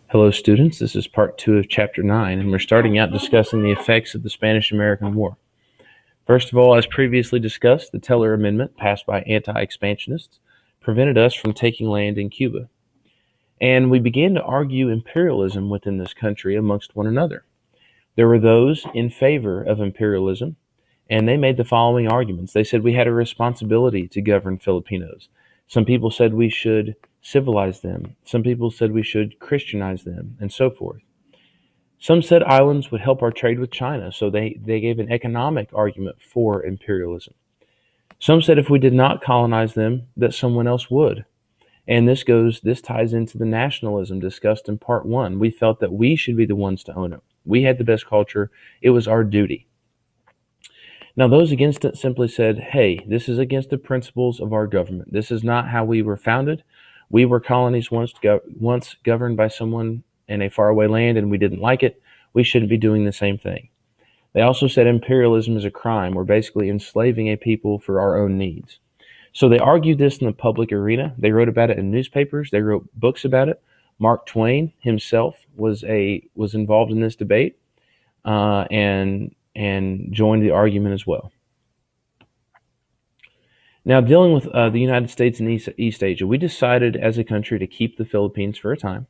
Hello, students. This is part 2 of Chapter 9, and we're starting out discussing the effects of the Spanish-American War. First of all, as previously discussed, the Teller Amendment, passed by anti-expansionists, prevented us from taking land in Cuba. And we began to argue imperialism within this country amongst one another. There were those in favor of imperialism, and they made the following arguments. They said we had a responsibility to govern Filipinos. Some people said we should civilize them. Some people said we should Christianize them, and so forth. Some said islands would help our trade with China, so they gave an economic argument for imperialism. Some said if we did not colonize them, that someone else would. And this ties into the nationalism discussed in part 1. We felt that we should be the ones to own it. We had the best culture. It was our duty. Now, those against it simply said, hey, this is against the principles of our government. This is not how we were founded. We were colonies once governed by someone in a faraway land, and we didn't like it. We shouldn't be doing the same thing. They also said imperialism is a crime. We're basically enslaving a people for our own needs. So they argued this in the public arena. They wrote about it in newspapers. They wrote books about it. Mark Twain himself was involved in this debate and joined the argument as well. Now, dealing with the United States and East Asia, we decided as a country to keep the Philippines for a time.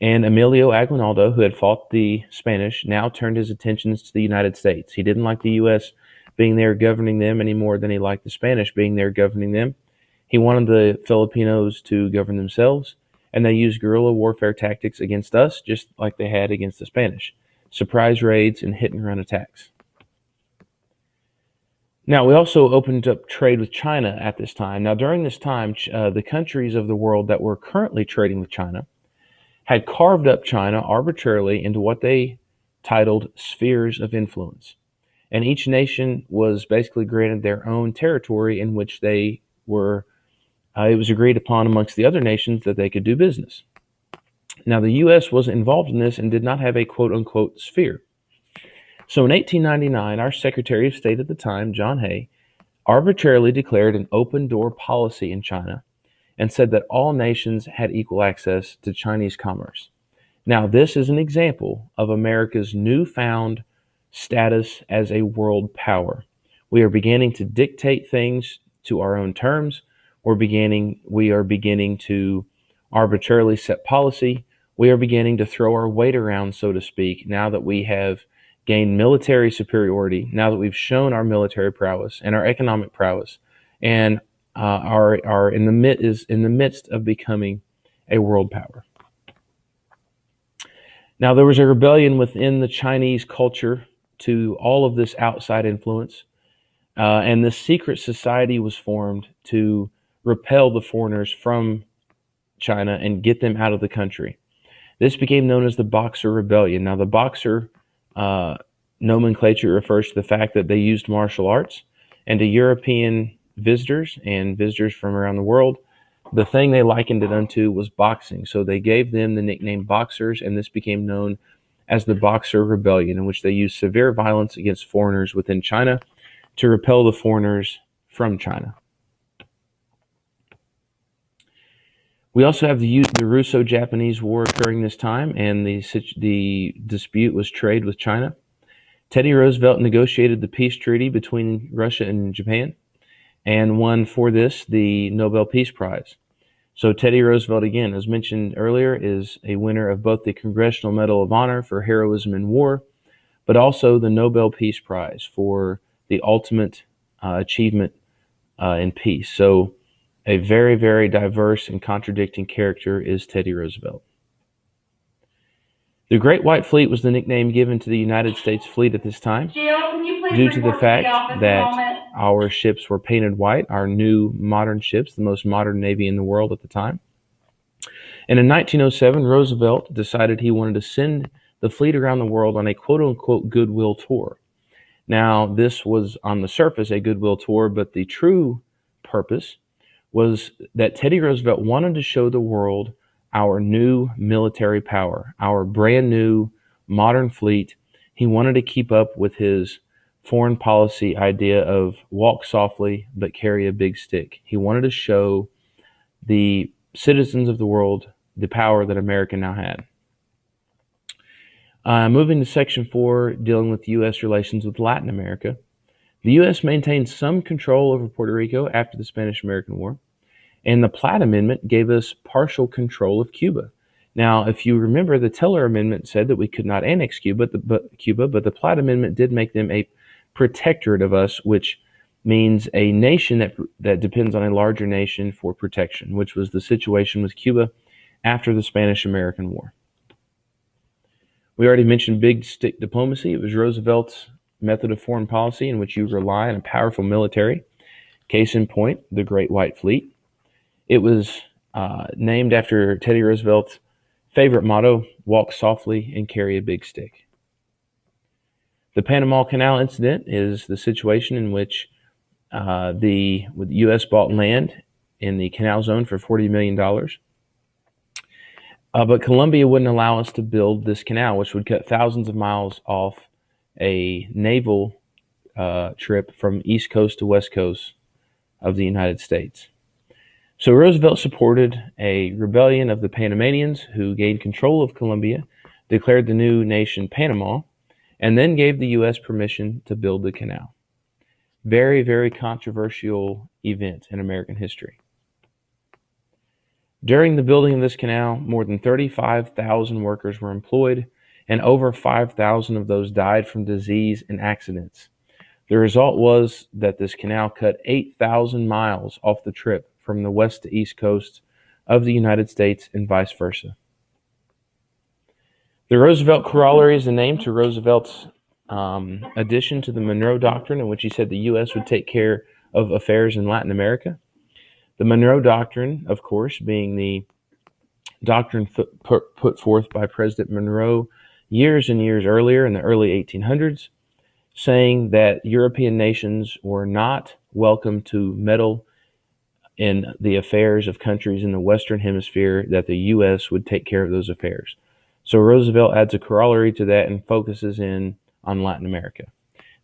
And Emilio Aguinaldo, who had fought the Spanish, now turned his attentions to the United States. He didn't like the U.S. being there governing them any more than he liked the Spanish being there governing them. He wanted the Filipinos to govern themselves, and they used guerrilla warfare tactics against us, just like they had against the Spanish. Surprise raids and hit-and-run attacks. Now, we also opened up trade with China at this time. Now, during this time, the countries of the world that were currently trading with China had carved up China arbitrarily into what they titled spheres of influence. And each nation was basically granted their own territory in which they were, it was agreed upon amongst the other nations that they could do business. Now, the U.S. wasn't involved in this and did not have a quote-unquote sphere. So in 1899, our Secretary of State at the time, John Hay, arbitrarily declared an open-door policy in China and said that all nations had equal access to Chinese commerce. Now, this is an example of America's newfound status as a world power. We are beginning to dictate things to our own terms. We are beginning to arbitrarily set policy. We are beginning to throw our weight around, so to speak, now that we have gained military superiority, now that we've shown our military prowess and our economic prowess, and are in the midst of becoming a world power. Now, there was a rebellion within the Chinese culture to all of this outside influence, and this secret society was formed to repel the foreigners from China and get them out of the country. This became known as the Boxer Rebellion. Now, the Boxer nomenclature refers to the fact that they used martial arts, and to European visitors and visitors from around the world, the thing they likened it unto was boxing. So they gave them the nickname Boxers, and this became known as the Boxer Rebellion, in which they used severe violence against foreigners within China to repel the foreigners from China. We also have the Russo-Japanese War occurring this time, and the dispute was trade with China. Teddy Roosevelt negotiated the peace treaty between Russia and Japan and won for this the Nobel Peace Prize. So Teddy Roosevelt, again, as mentioned earlier, is a winner of both the Congressional Medal of Honor for heroism in war, but also the Nobel Peace Prize for the ultimate achievement in peace. So a very, very diverse and contradicting character is Teddy Roosevelt. The Great White Fleet was the nickname given to the United States fleet at this time due to the fact that our ships were painted white, our new modern ships, the most modern Navy in the world at the time. And in 1907, Roosevelt decided he wanted to send the fleet around the world on a quote-unquote goodwill tour. Now, this was on the surface a goodwill tour, but the true purpose was that Teddy Roosevelt wanted to show the world our new military power, our brand new modern fleet. He wanted to keep up with his foreign policy idea of walk softly but carry a big stick. He wanted to show the citizens of the world the power that America now had. Moving to Section 4, dealing with U.S. relations with Latin America. The U.S. maintained some control over Puerto Rico after the Spanish-American War, and the Platt Amendment gave us partial control of Cuba. Now, if you remember, the Teller Amendment said that we could not annex Cuba, but the Platt Amendment did make them a protectorate of us, which means a nation that depends on a larger nation for protection, which was the situation with Cuba after the Spanish-American War. We already mentioned big stick diplomacy. It was Roosevelt's method of foreign policy in which you rely on a powerful military. Case in point, the Great White Fleet. It was named after Teddy Roosevelt's favorite motto, walk softly and carry a big stick. The Panama Canal incident is the situation in which the U.S. bought land in the canal zone for $40 million. But Colombia wouldn't allow us to build this canal, which would cut thousands of miles off a naval trip from East Coast to West Coast of the United States. So Roosevelt supported a rebellion of the Panamanians who gained control of Colombia, declared the new nation Panama, and then gave the U.S. permission to build the canal. Very, very controversial event in American history. During the building of this canal, more than 35,000 workers were employed, and over 5,000 of those died from disease and accidents. The result was that this canal cut 8,000 miles off the trip from the west to east coast of the United States and vice versa. The Roosevelt Corollary is the name to Roosevelt's addition to the Monroe Doctrine, in which he said the U.S. would take care of affairs in Latin America. The Monroe Doctrine, of course, being the doctrine put forth by President Monroe years and years earlier in the early 1800s, saying that European nations were not welcome to meddle in the affairs of countries in the Western Hemisphere, that the U.S. would take care of those affairs. So Roosevelt adds a corollary to that and focuses in on Latin America.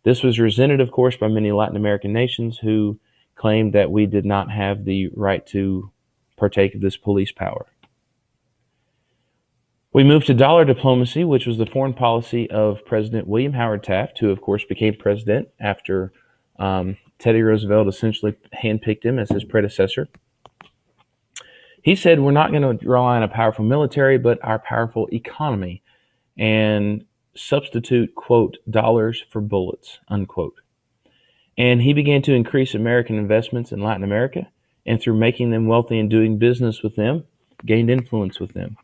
This was resented, of course, by many Latin American nations who claimed that we did not have the right to partake of this police power. We moved to dollar diplomacy, which was the foreign policy of President William Howard Taft, who, of course, became president after Teddy Roosevelt essentially handpicked him as his predecessor. He said, we're not going to rely on a powerful military, but our powerful economy, and substitute, quote, dollars for bullets, unquote. And he began to increase American investments in Latin America, and through making them wealthy and doing business with them, gained influence with them.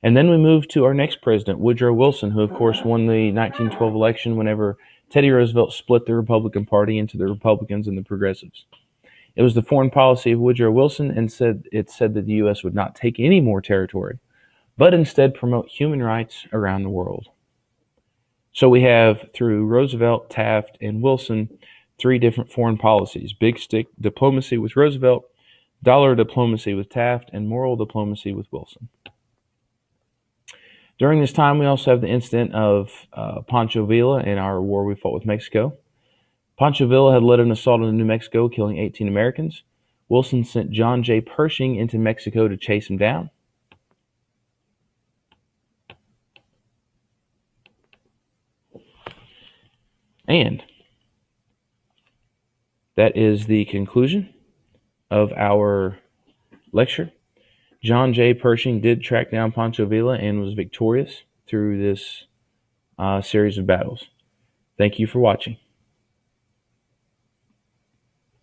And then we moved to our next president, Woodrow Wilson, who, of course, won the 1912 election whenever Teddy Roosevelt split the Republican Party into the Republicans and the Progressives. It was the foreign policy of Woodrow Wilson, and it said that the U.S. would not take any more territory, but instead promote human rights around the world. So we have, through Roosevelt, Taft, and Wilson, three different foreign policies: big stick diplomacy with Roosevelt, dollar diplomacy with Taft, and moral diplomacy with Wilson. During this time, we also have the incident of Pancho Villa in our war we fought with Mexico. Pancho Villa had led an assault on New Mexico, killing 18 Americans. Wilson sent John J. Pershing into Mexico to chase him down. And that is the conclusion of our lecture. John J. Pershing did track down Pancho Villa and was victorious through this series of battles. Thank you for watching.